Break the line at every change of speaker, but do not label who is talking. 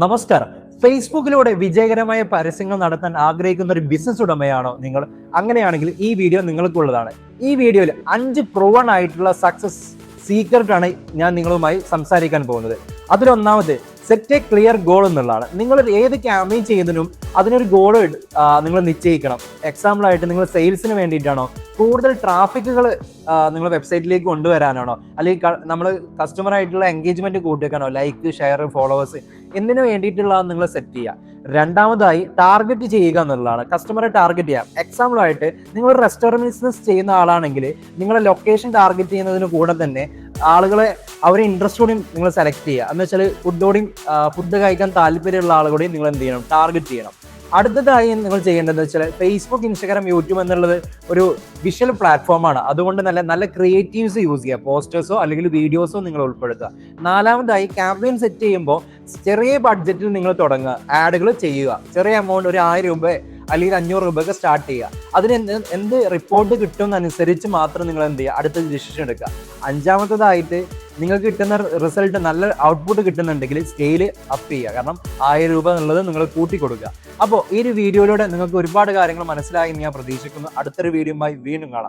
നമസ്കാരം. ഫേസ്ബുക്കിലൂടെ വിജയകരമായ പരസ്യങ്ങൾ നടത്താൻ ആഗ്രഹിക്കുന്ന ഒരു ബിസിനസ് ഉടമയാണോ നിങ്ങൾ? അങ്ങനെയാണെങ്കിൽ ഈ വീഡിയോ നിങ്ങൾക്കുള്ളതാണ്. ഈ വീഡിയോയിൽ 5 പ്രൂവൺ ആയിട്ടുള്ള സക്സസ് സീക്രട്ട് ആണ് ഞാൻ നിങ്ങളുമായി സംസാരിക്കാൻ പോകുന്നത്. അതിലൊന്നാമത് സെറ്റ് എ ക്ലിയർ ഗോൾ എന്നുള്ളതാണ്. നിങ്ങൾ ഏത് ക്യാമ്പയിൻ ചെയ്യുന്നതിനും അതിനൊരു ഗോൾ നിങ്ങൾ നിശ്ചയിക്കണം. എക്സാമ്പിളായിട്ട് നിങ്ങൾ സെയിൽസിന് വേണ്ടിയിട്ടാണോ, കൂടുതൽ ട്രാഫിക്കുകൾ നിങ്ങൾ വെബ്സൈറ്റിലേക്ക് കൊണ്ടുവരാനാണോ, അല്ലെങ്കിൽ നമ്മൾ കസ്റ്റമർ ആയിട്ടുള്ള എൻഗേജ്മെന്റ് കൂട്ടിവെക്കാനോ, ലൈക്ക്, ഷെയർ, ഫോളോവേഴ്സ് എന്തിനു വേണ്ടിയിട്ടുള്ള നിങ്ങൾ സെറ്റ് ചെയ്യുക. രണ്ടാമതായി ടാർഗറ്റ് ചെയ്യുക എന്നുള്ളതാണ്. കസ്റ്റമറെ ടാർഗറ്റ് ചെയ്യാം. എക്സാമ്പിളായിട്ട് നിങ്ങൾ റെസ്റ്റോറൻറ്റ് ബിസിനസ് ചെയ്യുന്ന ആളാണെങ്കിൽ നിങ്ങളെ ലൊക്കേഷൻ ടാർഗറ്റ് ചെയ്യുന്നതിന് കൂടെ തന്നെ ആളുകളെ അവരെ ഇൻട്രസ്റ്റ് കൂടി നിങ്ങൾ സെലക്ട് ചെയ്യുക. എന്ന് വെച്ചാൽ ഫുഡ് കഴിക്കാൻ താല്പര്യമുള്ള ആളുകൂടി നിങ്ങൾ എന്ത് ചെയ്യണം, ടാർഗറ്റ് ചെയ്യണം. അടുത്തതായി നിങ്ങൾ ചെയ്യേണ്ടതെന്ന് വെച്ചാൽ ഫേസ്ബുക്ക്, ഇൻസ്റ്റാഗ്രാം, യൂട്യൂബ് എന്നുള്ളത് ഒരു വിഷ്വൽ പ്ലാറ്റ്ഫോമാണ്. അതുകൊണ്ട് നല്ല ക്രിയേറ്റീവ്സ് യൂസ് ചെയ്യുക. പോസ്റ്റേഴ്സോ അല്ലെങ്കിൽ വീഡിയോസോ നിങ്ങൾ ഉൾപ്പെടുത്തുക. നാലാമതായി ക്യാമ്പയിൻ സെറ്റ് ചെയ്യുമ്പോൾ ചെറിയ ബഡ്ജറ്റിൽ നിങ്ങൾ തുടങ്ങുക. ആഡുകൾ ചെയ്യുക. ചെറിയ എമൗണ്ട്, ഒരു 1000 രൂപ അല്ലെങ്കിൽ 500 രൂപയൊക്കെ സ്റ്റാർട്ട് ചെയ്യുക. അതിന് എന്ത് റിപ്പോർട്ട് കിട്ടുമെന്നനുസരിച്ച് മാത്രം നിങ്ങൾ എന്ത് ചെയ്യുക, അടുത്ത ഡിസിഷൻ എടുക്കുക. അഞ്ചാമത്തതായിട്ട് നിങ്ങൾക്ക് കിട്ടുന്ന റിസൾട്ട് നല്ല ഔട്ട്പുട്ട് കിട്ടുന്നുണ്ടെങ്കിൽ സ്കെയിൽ അപ്പ് ചെയ്യുക. കാരണം 1000 രൂപ എന്നുള്ളത് നിങ്ങൾ കൂട്ടി കൊടുക്കുക. അപ്പോൾ ഈ ഒരു വീഡിയോയിലൂടെ നിങ്ങൾക്ക് ഒരുപാട് കാര്യങ്ങൾ മനസ്സിലായി ഞാൻ പ്രതീക്ഷിക്കുന്നു. അടുത്തൊരു വീഡിയോയുമായി വീണ്ടും കാണാം.